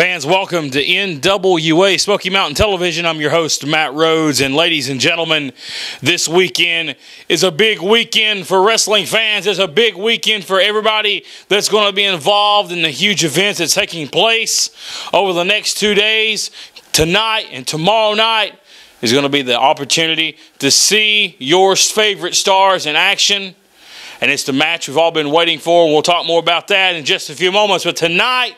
Fans, welcome to NWA Smoky Mountain Television. I'm your host, Matt Rhodes, and ladies and gentlemen, this weekend is a big weekend for wrestling fans. It's a big weekend for everybody that's going to be involved in the huge events that's taking place over the next 2 days. Tonight and tomorrow night is going to be the opportunity to see your favorite stars in action, and it's the match we've all been waiting for. We'll talk more about that in just a few moments, but tonight,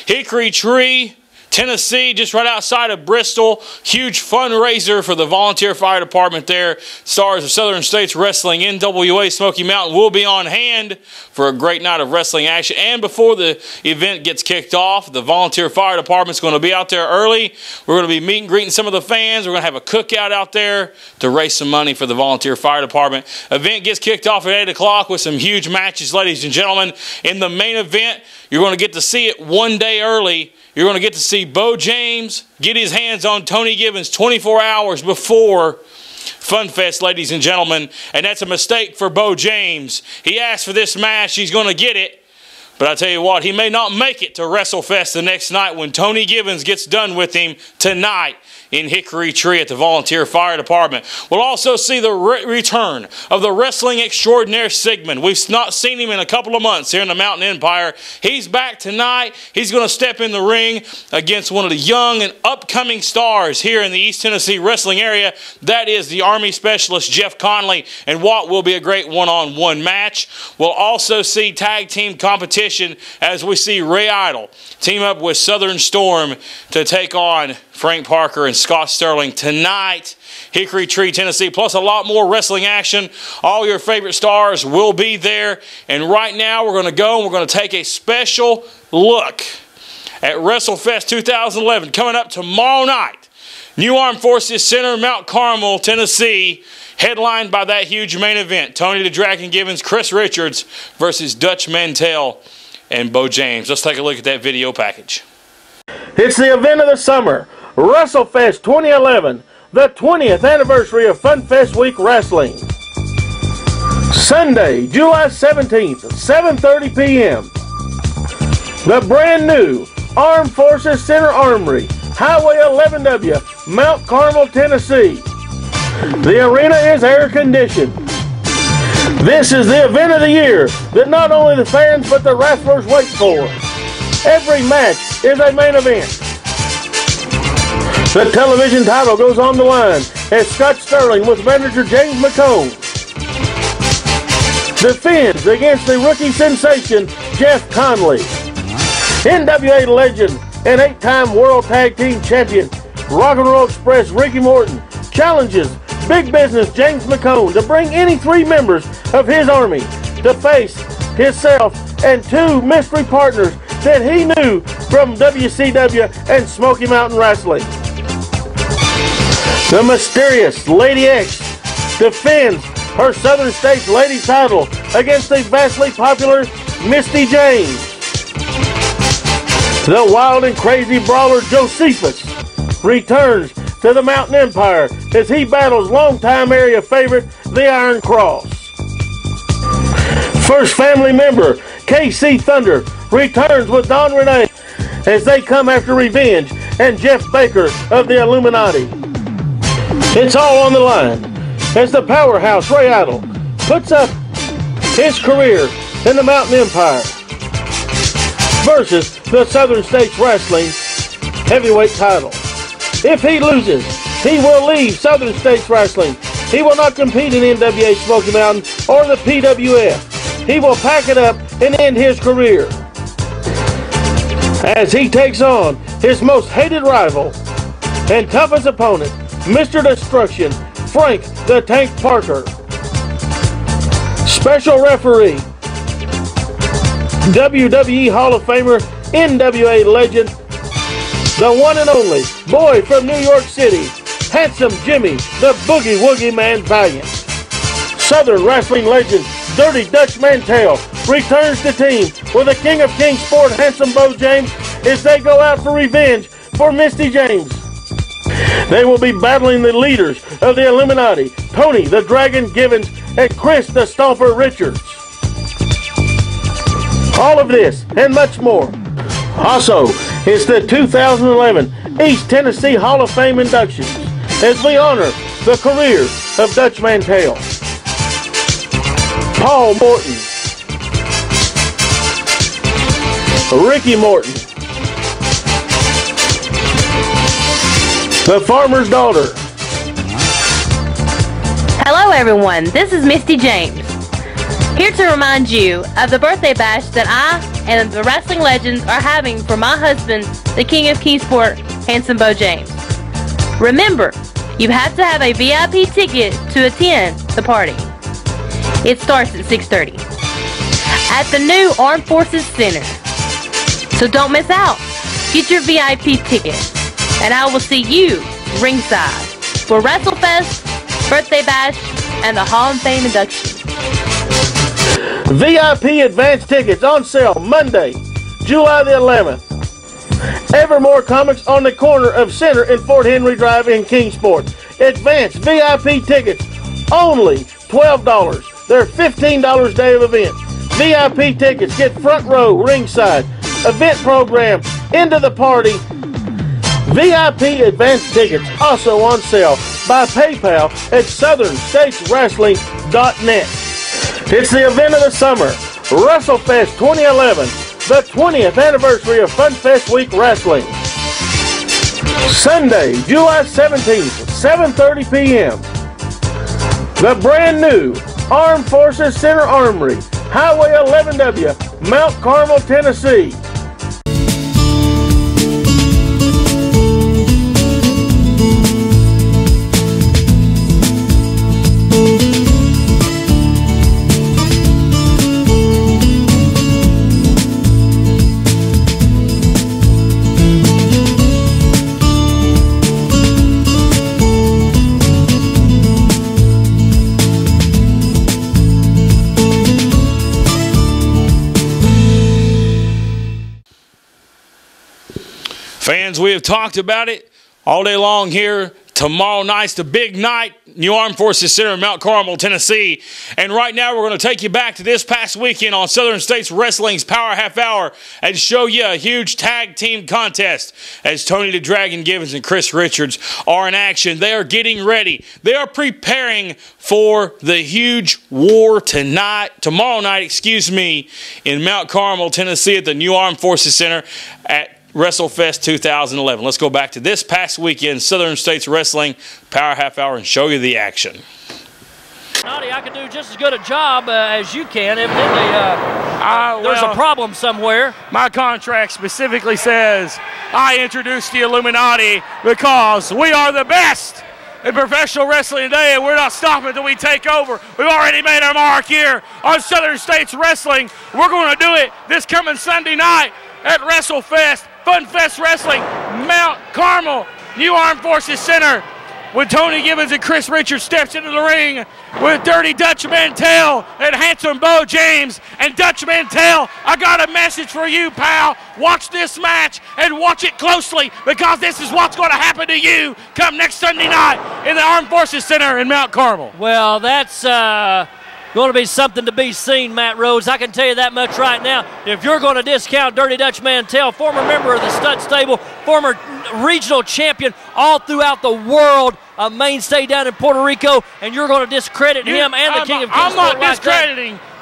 Hickory Tree, Tennessee, just right outside of Bristol. Huge fundraiser for the volunteer fire department there. Stars of Southern States Wrestling, NWA Smoky Mountain will be on hand for a great night of wrestling action. And before the event gets kicked off, the volunteer fire department's going to be out there early. We're going to be meet and greeting some of the fans. We're going to have a cookout out there to raise some money for the volunteer fire department. Event gets kicked off at 8 o'clock with some huge matches, ladies and gentlemen. In the main event, you're going to get to see it 1 day early. You're going to get to see Bo James get his hands on Tony Gibbons 24 hours before FunFest, ladies and gentlemen. And that's a mistake for Bo James. He asked for this match. He's going to get it. But I tell you what, he may not make it to WrestleFest the next night when Tony Gibbons gets done with him tonight in Hickory Tree at the Volunteer Fire Department. We'll also see the return of the wrestling extraordinaire Sigmund. We've not seen him in a couple of months here in the Mountain Empire. He's back tonight. He's going to step in the ring against one of the young and upcoming stars here in the East Tennessee wrestling area. That is the Army Specialist Jeff Conley, and what will be a great one-on-one match. We'll also see tag team competition as we see Ray Idol team up with Southern Storm to take on Frank Parker and Scott Sterling tonight, Hickory Tree, Tennessee, plus a lot more wrestling action. All your favorite stars will be there. And right now we're going to go and we're going to take a special look at WrestleFest 2011 coming up tomorrow night. New Armed Forces Center, Mount Carmel, Tennessee, headlined by that huge main event. Tony the Dragon Gibbons, Chris Richards versus Dutch Mantell and Bo James. Let's take a look at that video package. It's the event of the summer, WrestleFest 2011, the 20th anniversary of FunFest Week Wrestling. Sunday, July 17th, 7:30 p.m. The brand new Armed Forces Center Armory, Highway 11W, Mount Carmel, Tennessee. The arena is air conditioned. This is the event of the year that not only the fans but the wrestlers wait for. Every match is a main event. The television title goes on the line as Scott Sterling with manager James McCone defends against the rookie sensation Jeff Conley. NWA legend and 8-time World Tag Team Champion Rock and Roll Express Ricky Morton challenges Big Business James McCone to bring any 3 members of his army to face himself and 2 mystery partners that he knew from WCW and Smoky Mountain Wrestling. The mysterious Lady X defends her Southern States Lady title against the vastly popular Misty James. The wild and crazy brawler Josephus returns to the Mountain Empire as he battles longtime area favorite the Iron Cross. First family member KC Thunder returns with Don Renee as they come after revenge and Jeff Baker of the Illuminati. It's all on the line as the powerhouse Ray Idol puts up his career in the Mountain Empire versus the Southern States Wrestling heavyweight title. If he loses, he will leave Southern States Wrestling. He will not compete in NWA Smoky Mountain or the PWF. He will pack it up and end his career as he takes on his most hated rival and toughest opponent, Mr. Destruction, Frank the Tank Parker. Special referee, WWE Hall of Famer, NWA legend, the one and only boy from New York City, Handsome Jimmy, the Boogie Woogie Man Valiant. Southern wrestling legend, Dirty Dutch Mantell, returns to team with the King of Kings Sport, Handsome Bo James, as they go out for revenge for Misty James. They will be battling the leaders of the Illuminati, Tony the Dragon Gibbons and Chris the Stomper Richards. All of this and much more. Also, It's the 2011 East Tennessee Hall of Fame inductions as we honor the career of Dutch Mantell, Paul Morton, Ricky Morton, the farmer's daughter. Hello everyone, this is Misty James, here to remind you of the birthday bash that I and the wrestling legends are having for my husband, the King of Kingsport, Handsome Bo James. Remember, you have to have a VIP ticket to attend the party. It starts at 6:30 at the new Armed Forces Center. So don't miss out. Get your VIP ticket, and I will see you ringside for WrestleFest, Birthday Bash, and the Hall of Fame induction. VIP advance tickets on sale Monday, July the 11th. Evermore Comics on the corner of Center and Fort Henry Drive in Kingsport. Advance VIP tickets only $12. They're $15 day of event. VIP tickets get front row ringside. Event program into the party. VIP advance tickets also on sale by PayPal at southernstateswrestling.net. It's the event of the summer, WrestleFest 2011, the 20th anniversary of FunFest Week Wrestling. Sunday, July 17th, 7:30 p.m. The brand new Armed Forces Center Armory, Highway 11W, Mount Carmel, Tennessee. Fans, we have talked about it all day long here. Tomorrow night's the big night, New Armed Forces Center in Mount Carmel, Tennessee. And right now we're going to take you back to this past weekend on Southern States Wrestling's Power Half Hour and show you a huge tag team contest as Tony the Dragon Givens and Chris Richards are in action. They are getting ready. They are preparing for the huge war tomorrow night, in Mount Carmel, Tennessee at the New Armed Forces Center at WrestleFest 2011. Let's go back to this past weekend, Southern States Wrestling Power Half Hour, and show you the action. Noddy, I can do just as good a job as you can. Evidently, there's a problem somewhere. My contract specifically says I introduced the Illuminati because we are the best in professional wrestling today, and we're not stopping until we take over. We've already made our mark here on Southern States Wrestling. We're going to do it this coming Sunday night at WrestleFest, FunFest Wrestling, Mount Carmel, New Armed Forces Center, when Tony Givens and Chris Richards steps into the ring with Dirty Dutch Mantell and Handsome Bo James. And Dutch Mantell, I got a message for you, pal. Watch this match and watch it closely, because this is what's going to happen to you come next Sunday night in the Armed Forces Center in Mount Carmel. Well, that's going to be something to be seen, Matt Rhodes. I can tell you that much right now. If you're going to discount Dirty Dutch Mantell, former member of the Stud Stable, former regional champion all throughout the world, a mainstay down in Puerto Rico, and you're going to discredit him and the King of Kingsport.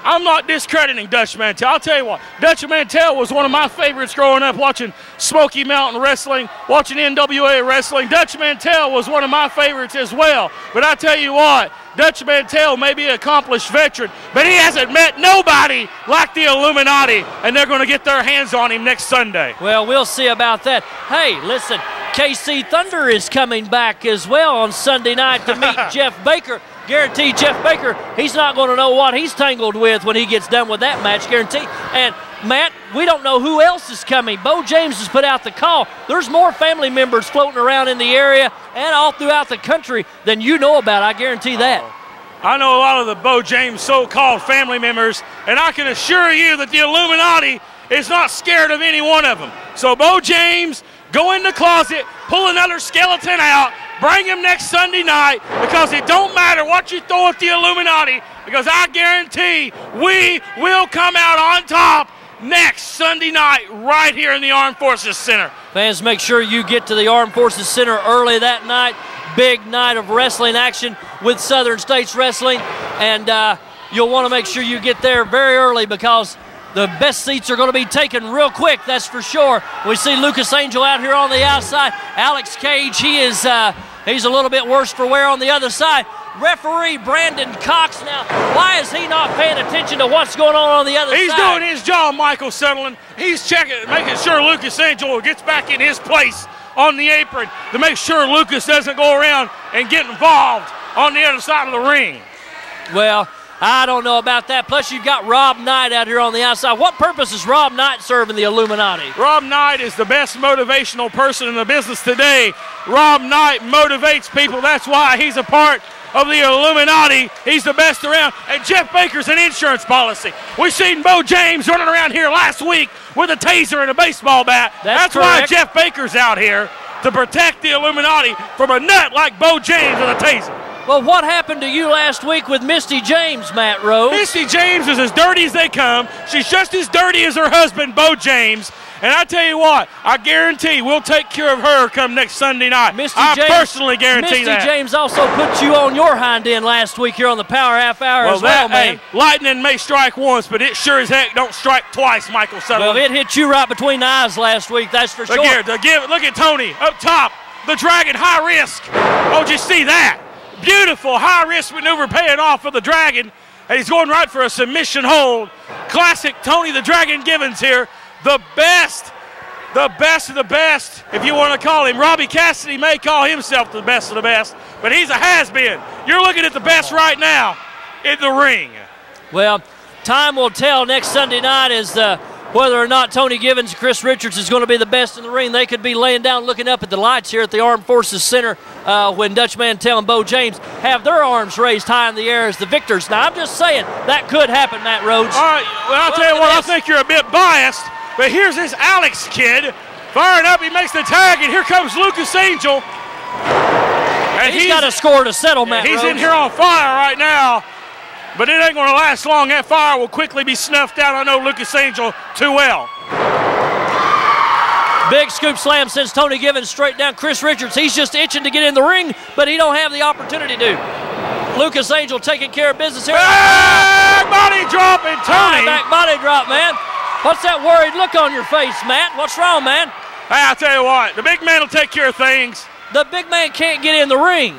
I'm not discrediting Dutch Mantell. I'll tell you what, Dutch Mantell was one of my favorites growing up, watching Smoky Mountain Wrestling, watching NWA Wrestling. Dutch Mantell was one of my favorites as well. But I tell you what, Dutch Mantell may be an accomplished veteran, but he hasn't met nobody like the Illuminati, and they're going to get their hands on him next Sunday. Well, we'll see about that. Hey, listen, KC Thunder is coming back as well on Sunday night to meet Jeff Baker. Guarantee Jeff Baker, he's not going to know what he's tangled with when he gets done with that match, guarantee. And Matt, we don't know who else is coming. Bo James has put out the call. There's more family members floating around in the area and all throughout the country than you know about, I guarantee that. I know a lot of the Bo James so-called family members, and I can assure you that the Illuminati is not scared of any one of them. So Bo James, go in the closet, pull another skeleton out, bring him next Sunday night, because it don't matter what you throw at the Illuminati, because I guarantee we will come out on top next Sunday night right here in the Armed Forces Center. Fans, make sure you get to the Armed Forces Center early that night. Big night of wrestling action with Southern States Wrestling. And you'll want to make sure you get there very early because the best seats are going to be taken real quick, that's for sure. We see Lucas Angel out here on the outside. Alex Cage, he's a little bit worse for wear on the other side. Referee Brandon Cox now, why is he not paying attention to what's going on the other side? He's doing his job, Michael Sutherland. He's checking, making sure Lucas Angel gets back in his place on the apron to make sure Lucas doesn't go around and get involved on the other side of the ring. Well, I don't know about that. Plus, you've got Rob Knight out here on the outside. What purpose does Rob Knight serve in the Illuminati? Rob Knight is the best motivational person in the business today. Rob Knight motivates people. That's why he's a part of the Illuminati. He's the best around. And Jeff Baker's an insurance policy. We've seen Bo James running around here last week with a taser and a baseball bat. That's why Jeff Baker's out here, to protect the Illuminati from a nut like Bo James with a taser. Well, what happened to you last week with Misty James, Matt Rhodes? Misty James is as dirty as they come. She's just as dirty as her husband, Bo James. And I tell you what, I guarantee we'll take care of her come next Sunday night. I personally guarantee that. Misty James also put you on your hind end last week here on the Power Half Hour as well, man. Hey, lightning may strike once, but it sure as heck don't strike twice, Michael Sutherland. Well, it hit you right between the eyes last week, that's for sure. Look at Tony up top. The Dragon, high risk. Oh, did you see that? Beautiful high-risk maneuver paying off for the Dragon, and he's going right for a submission hold. Classic Tony the Dragon Givens here. The best of the best, if you want to call him. Robbie Cassidy may call himself the best of the best, but he's a has-been. You're looking at the best right now in the ring. Well, time will tell next Sunday night as whether or not Tony Givens and Chris Richards is going to be the best in the ring. They could be laying down looking up at the lights here at the Armed Forces Center when Dutch Mantell and Bo James have their arms raised high in the air as the victors. Now, I'm just saying, that could happen, Matt Rhodes. All right, well, I'll tell you what, I think you're a bit biased, but here's this Alex kid firing up. He makes the tag, and here comes Lucas Angel. And he's got a score to settle, Matt Rhodes. He's in here on fire right now. But it ain't going to last long. That fire will quickly be snuffed out. I know Lucas Angel too well. Big scoop slam sends Tony Givens straight down. Chris Richards, he's just itching to get in the ring, but he don't have the opportunity to. Lucas Angel taking care of business here. Back body drop, and Tony. Back body drop, man. What's that worried look on your face, Matt? What's wrong, man? Hey, I'll tell you what. The big man will take care of things. The big man can't get in the ring.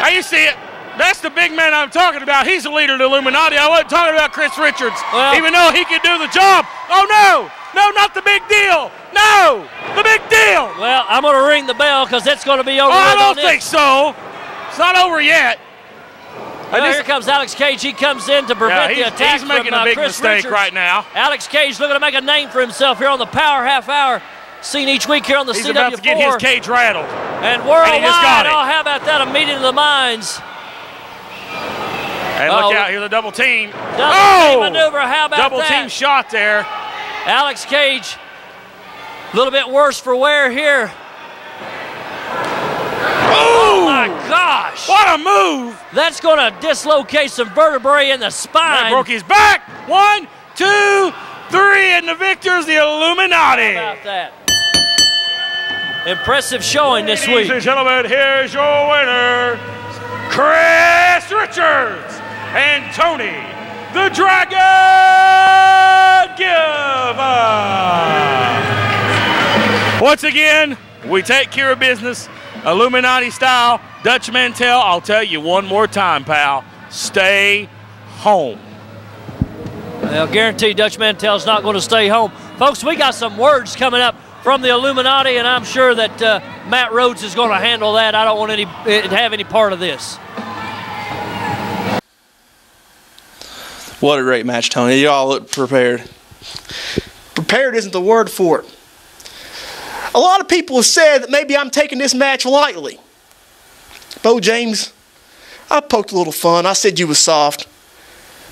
Hey, you see it. That's the big man I'm talking about. He's the leader of the Illuminati. I wasn't talking about Chris Richards, even though he could do the job. Oh, no. No, not the big deal. No, the big deal. Well, I'm going to ring the bell because it's going to be over. I don't think so. It's not over yet. Well, here comes Alex Cage. He comes in to prevent the attack. He's making a big mistake right now. Alex Cage looking to make a name for himself here on the Power Half Hour. Seen each week here on the CW4. He's about to get his cage rattled. And worldwide, how about that? A meeting of the minds. And look out here, the double team. Double team maneuver, how about double team shot there. Alex Cage, a little bit worse for wear here. Oh my gosh. What a move. That's going to dislocate some vertebrae in the spine. That broke his back. 1, 2, 3, and the victor is the Illuminati. How about that? Impressive showing this week. Ladies and gentlemen, here's your winner, Chris Richards and Tony the Dragon Givens. Once again, we take care of business, Illuminati style. Dutch Mantell, I'll tell you one more time, pal, stay home. Well, guarantee Dutch Mantell's not going to stay home. Folks, we got some words coming up from the Illuminati, and I'm sure that Matt Rhodes is going to handle that. I don't want to have any part of this. What a great match, Tony. You all look prepared. Prepared isn't the word for it. A lot of people have said that maybe I'm taking this match lightly. Bo James, I poked a little fun. I said you was soft.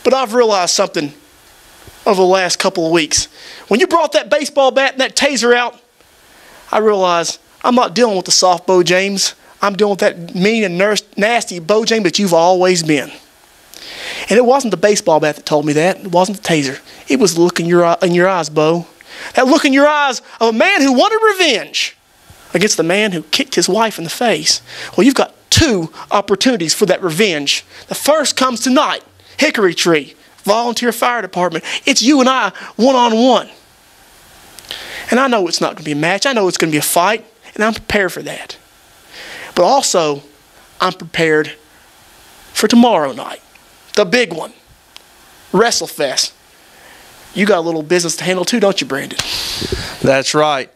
But I've realized something over the last couple of weeks. When you brought that baseball bat and that taser out, I realized I'm not dealing with the soft Bo James. I'm dealing with that mean and nasty Bo James that you've always been. And it wasn't the baseball bat that told me that. It wasn't the taser. It was the look in your eyes, Bo. That look in your eyes of a man who wanted revenge against the man who kicked his wife in the face. Well, you've got 2 opportunities for that revenge. The first comes tonight. Hickory Tree, volunteer fire department. It's you and I, one-on-one. And I know it's not going to be a match. I know it's going to be a fight, and I'm prepared for that. But also, I'm prepared for tomorrow night, the big one, WrestleFest. You got a little business to handle too, don't you, Brandon? That's right.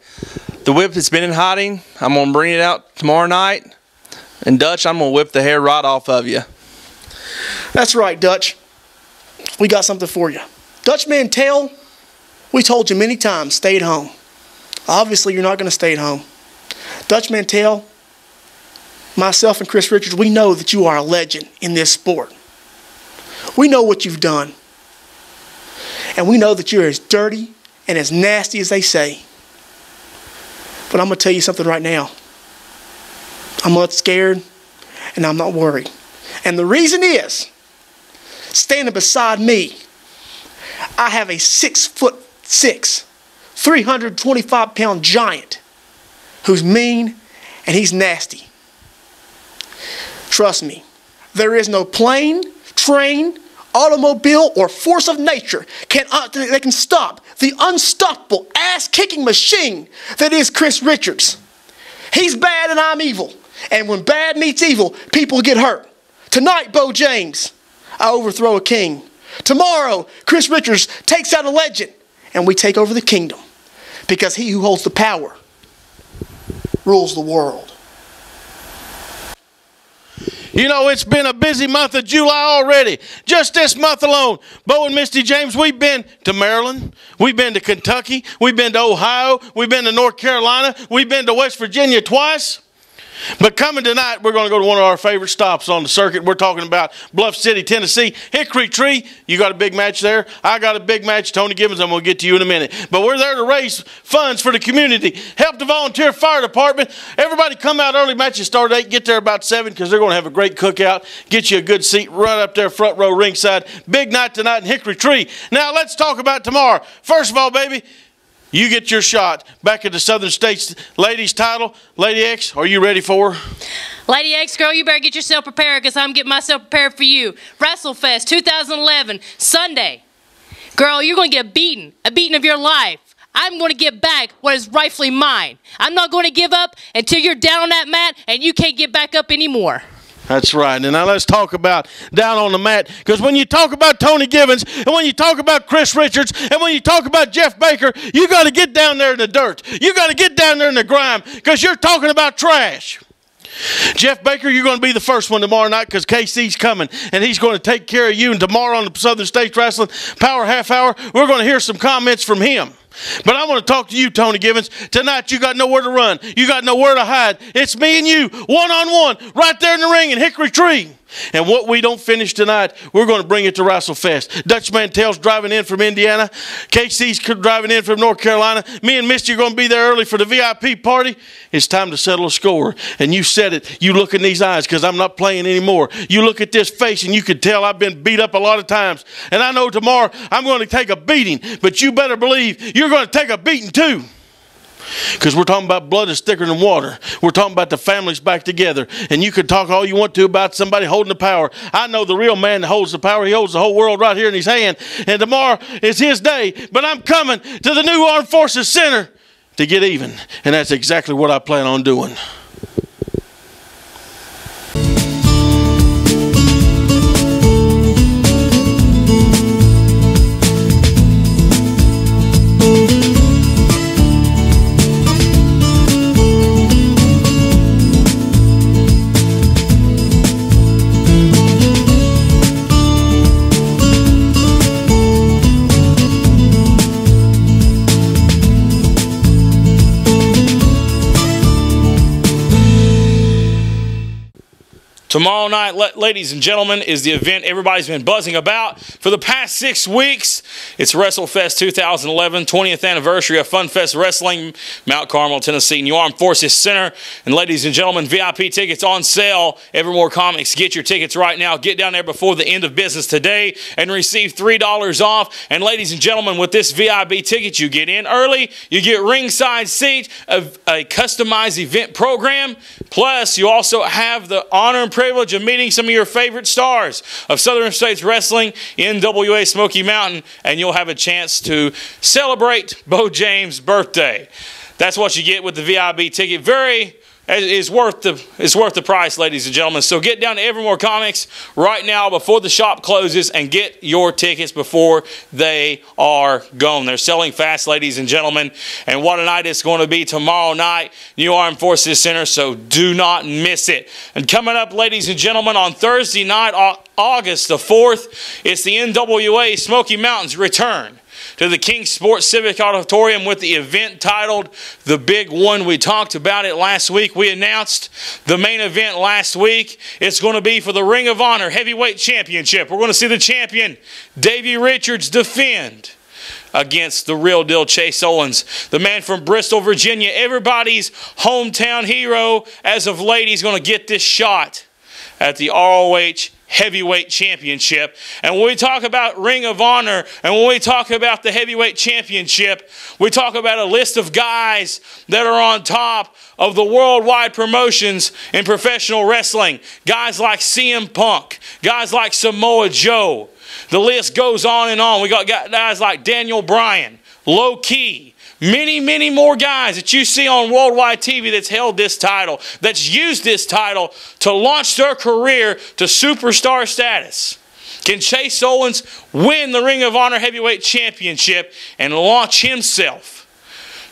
The whip that's been in hiding, I'm going to bring it out tomorrow night. And Dutch, I'm going to whip the hair right off of you. That's right, Dutch. We got something for you. Dutch Mantell, we told you many times, stay at home. Obviously, you're not going to stay at home. Dutch Mantell, myself and Chris Richards, we know that you are a legend in this sport. We know what you've done. And we know that you're as dirty and as nasty as they say. But I'm going to tell you something right now. I'm not scared and I'm not worried. And the reason is, standing beside me, I have a 6'6", 325-pound giant who's mean and he's nasty. Trust me, there is no plane, train, automobile, or force of nature that can stop the unstoppable ass-kicking machine that is Chris Richards. He's bad and I'm evil. And when bad meets evil, people get hurt. Tonight, Bo James, I overthrow a king. Tomorrow, Chris Richards takes out a legend, and we take over the kingdom. Because he who holds the power rules the world. You know, it's been a busy month of July already. Just this month alone, Bo and Misty James, we've been to Maryland. We've been to Kentucky. We've been to Ohio. We've been to North Carolina. We've been to West Virginia twice. But coming tonight, we're going to go to one of our favorite stops on the circuit. We're talking about Bluff City, Tennessee. Hickory Tree, you got a big match there. I got a big match. Tony Gibbons, I'm going to get to you in a minute. But we're there to raise funds for the community, help the volunteer fire department. Everybody come out early. Matches start at 8. Get there about 7 because they're going to have a great cookout. Get you a good seat right up there front row ringside. Big night tonight in Hickory Tree. Now let's talk about tomorrow. First of all, baby, you get your shot back at the Southern States ladies title. Lady X, are you ready for her? Lady X, girl, you better get yourself prepared because I'm getting myself prepared for you. WrestleFest 2011, Sunday. Girl, you're going to get a beating of your life. I'm going to get back what is rightfully mine. I'm not going to give up until you're down on that mat and you can't get back up anymore. That's right. And now let's talk about down on the mat. Because when you talk about Tony Gibbons, and when you talk about Chris Richards, and when you talk about Jeff Baker, you got to get down there in the dirt. You got to get down there in the grime because you're talking about trash. Jeff Baker, you're going to be the first one tomorrow night because KC's coming, and he's going to take care of you. And tomorrow on the Southern States Wrestling Power Half Hour, we're going to hear some comments from him. But I want to talk to you, Tony Gibbons. Tonight, you got nowhere to run. You got nowhere to hide. It's me and you, one-on-one, right there in the ring in Hickory Tree. And what we don't finish tonight, we're going to bring it to WrestleFest. Dutch Mantell's driving in from Indiana. KC's driving in from North Carolina. Me and Misty are going to be there early for the VIP party. It's time to settle a score. And you said it. You look in these eyes because I'm not playing anymore. You look at this face and you can tell I've been beat up a lot of times. And I know tomorrow I'm going to take a beating. But you better believe you're going to take a beating too. Because we're talking about blood is thicker than water. We're talking about the families back together. And you can talk all you want to about somebody holding the power. I know the real man that holds the power. He holds the whole world right here in his hand. And tomorrow is his day. But I'm coming to the new Armed Forces Center to get even. And that's exactly what I plan on doing. Tomorrow night, ladies and gentlemen, is the event everybody's been buzzing about for the past 6 weeks. It's WrestleFest 2011, 20th anniversary of FunFest Wrestling, Mount Carmel, Tennessee, New Armed Forces Center. And ladies and gentlemen, VIP tickets on sale. Evermore Comics, get your tickets right now. Get down there before the end of business today and receive $3 off. And ladies and gentlemen, with this VIP ticket, you get in early, you get ringside seat, a customized event program, plus you also have the honor and privilege of meeting some of your favorite stars of Southern States Wrestling, NWA Smoky Mountain, and you'll have a chance to celebrate Bo James' birthday. That's what you get with the VIP ticket. It's worth the price, ladies and gentlemen. So get down to Evermore Comics right now before the shop closes and get your tickets before they are gone. They're selling fast, ladies and gentlemen. And what a night it's going to be tomorrow night, New Armed Forces Center, so do not miss it. And coming up, ladies and gentlemen, on Thursday night, August the 4th, it's the NWA Smoky Mountain's return to the King Sports Civic Auditorium with the event titled The Big One. We talked about it last week. We announced the main event last week. It's going to be for the Ring of Honor Heavyweight Championship. We're going to see the champion, Davey Richards, defend against the real deal Chase Owens, the man from Bristol, Virginia, everybody's hometown hero. As of late, he's going to get this shot at the ROH Heavyweight Championship. And when we talk about Ring of Honor and when we talk about the Heavyweight Championship, we talk about a list of guys that are on top of the worldwide promotions in professional wrestling. Guys like CM Punk, guys like Samoa Joe. The list goes on and on. We got guys like Daniel Bryan, Low Key, many more guys that you see on worldwide TV that's held this title, that's used this title to launch their career to superstar status. Can Chase Owens win the Ring of Honor Heavyweight Championship and launch himself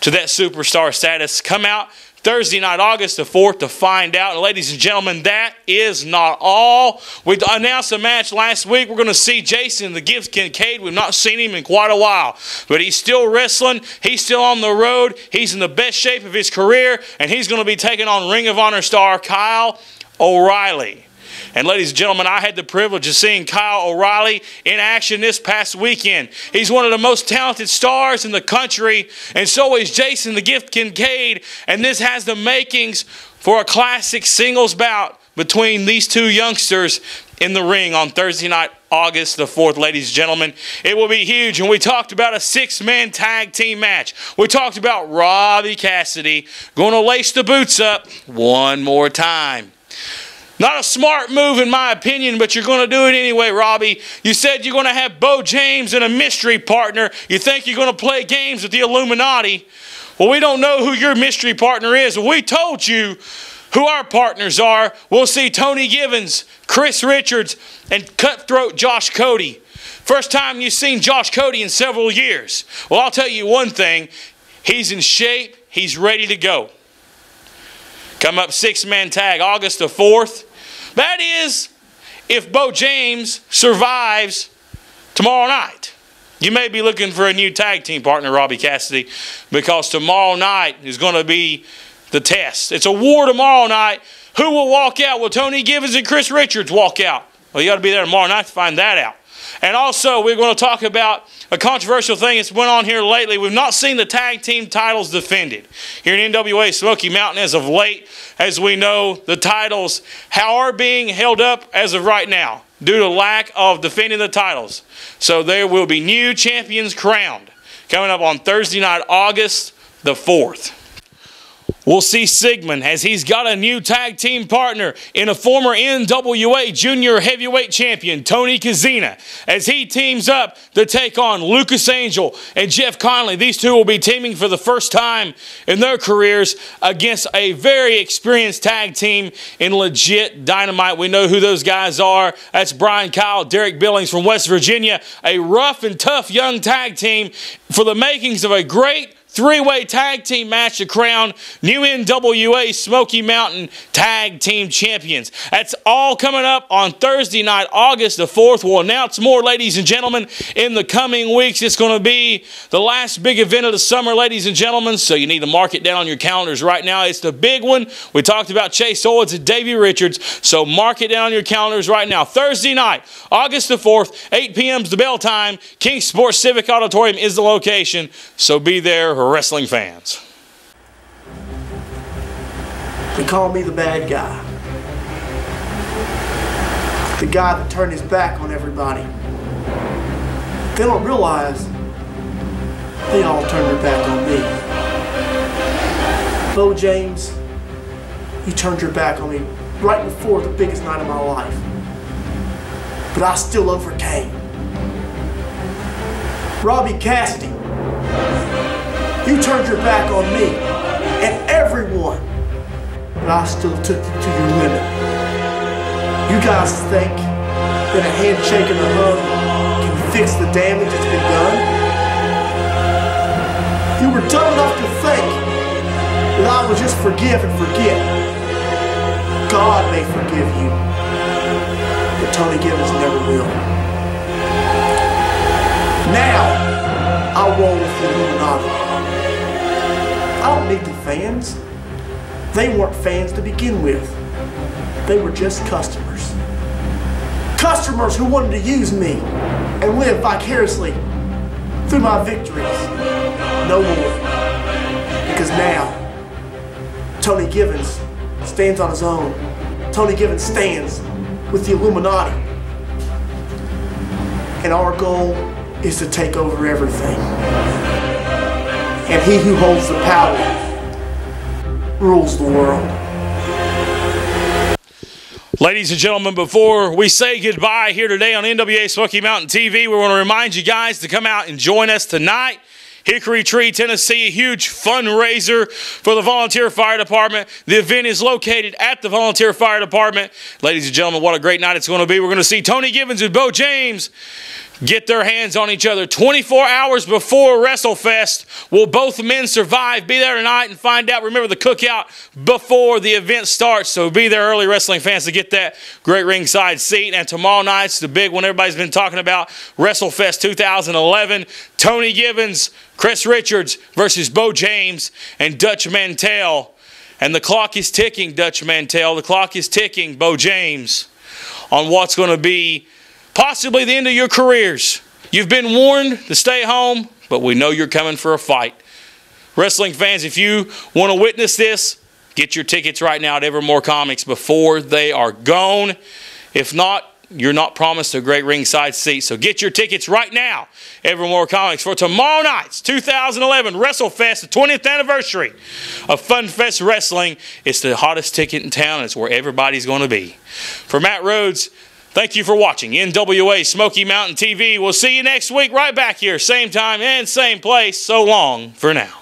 to that superstar status? Come out Thursday night, August the 4th, to find out. And ladies and gentlemen, that is not all. We announced a match last week. We're going to see Jason the Gift Kincaid. We've not seen him in quite a while, but he's still wrestling. He's still on the road. He's in the best shape of his career, and he's going to be taking on Ring of Honor star Kyle O'Reilly. And ladies and gentlemen, I had the privilege of seeing Kyle O'Reilly in action this past weekend. He's one of the most talented stars in the country, and so is Jason the Gift Kincaid. And this has the makings for a classic singles bout between these two youngsters in the ring on Thursday night, August the 4th, ladies and gentlemen. It will be huge. And we talked about a 6-man tag team match. We talked about Robbie Cassidy going to lace the boots up one more time. Not a smart move in my opinion, but you're going to do it anyway, Robbie. You said you're going to have Bo James and a mystery partner. You think you're going to play games with the Illuminati. Well, we don't know who your mystery partner is. We told you who our partners are. We'll see Tony Givens, Chris Richards, and cutthroat Josh Cody. First time you've seen Josh Cody in several years. Well, I'll tell you one thing. He's in shape. He's ready to go. Come up 6-man tag, August the 4th. That is, if Bo James survives tomorrow night. You may be looking for a new tag team partner, Robbie Cassidy, because tomorrow night is going to be the test. It's a war tomorrow night. Who will walk out? Will Tony Givens and Chris Richards walk out? Well, you got to be there tomorrow night to find that out. And also, we're going to talk about a controversial thing that's went on here lately. We've not seen the tag team titles defended here in NWA Smoky Mountain as of late. As we know, the titles are being held up as of right now due to lack of defending the titles. So there will be new champions crowned coming up on Thursday night, August the 4th. We'll see Sigmund as he's got a new tag team partner in a former NWA Junior Heavyweight Champion, Tony Kazina, as he teams up to take on Lucas Angel and Jeff Conley. These two will be teaming for the first time in their careers against a very experienced tag team in Legit Dynamite. We know who those guys are. That's Brian Kyle, Derek Billings from West Virginia, a rough and tough young tag team for the makings of a great three-way tag team match to crown new NWA Smoky Mountain Tag Team Champions. That's all coming up on Thursday night, August the 4th. We'll announce more, ladies and gentlemen, in the coming weeks. It's going to be the last big event of the summer, ladies and gentlemen, so you need to mark it down on your calendars right now. It's the big one. We talked about Chase Owens and Davey Richards, so mark it down on your calendars right now. Thursday night, August the 4th, 8 p.m. is the bell time. King Sports Civic Auditorium is the location, so be there, wrestling fans. They call me the bad guy. The guy that turned his back on everybody. They don't realize they all turned their back on me. Bo James, you turned your back on me right before the biggest night of my life. But I still overcame. Robbie Cassidy, you turned your back on me and everyone, but I still took you to your limit. You guys think that a handshake and a hug can fix the damage that's been done? You were dumb enough to think that I would just forgive and forget. God may forgive you, but Tony Gibbons never will. Now, I roll with the Illuminati. I don't need the fans. They weren't fans to begin with. They were just customers. Customers who wanted to use me and live vicariously through my victories. No more. Because now, Tony Gibbons stands on his own. Tony Gibbons stands with the Illuminati. And our goal is to take over everything. And he who holds the power rules the world. Ladies and gentlemen, before we say goodbye here today on NWA Smoky Mountain TV, we want to remind you guys to come out and join us tonight. Hickory Tree, Tennessee, a huge fundraiser for the Volunteer Fire Department. The event is located at the Volunteer Fire Department. Ladies and gentlemen, what a great night it's going to be. We're going to see Tony Gibbons and Bo James get their hands on each other 24 hours before WrestleFest. Will both men survive? Be there tonight and find out. Remember the cookout before the event starts, so be there early, wrestling fans, to get that great ringside seat. And tomorrow night's the big one everybody's been talking about, WrestleFest 2011. Tony Gibbons, Chris Richards versus Bo James and Dutch Mantell. And the clock is ticking, Dutch Mantell. The clock is ticking, Bo James, on what's going to be possibly the end of your careers. You've been warned to stay home, but we know you're coming for a fight. Wrestling fans, if you want to witness this, get your tickets right now at Evermore Comics before they are gone. If not, you're not promised a great ringside seat. So get your tickets right now, Evermore Comics, for tomorrow night's 2011 WrestleFest, the 20th anniversary of FunFest Wrestling. It's the hottest ticket in town. It's where everybody's going to be. For Matt Rhodes, thank you for watching NWA Smoky Mountain TV. We'll see you next week right back here, same time and same place. So long for now.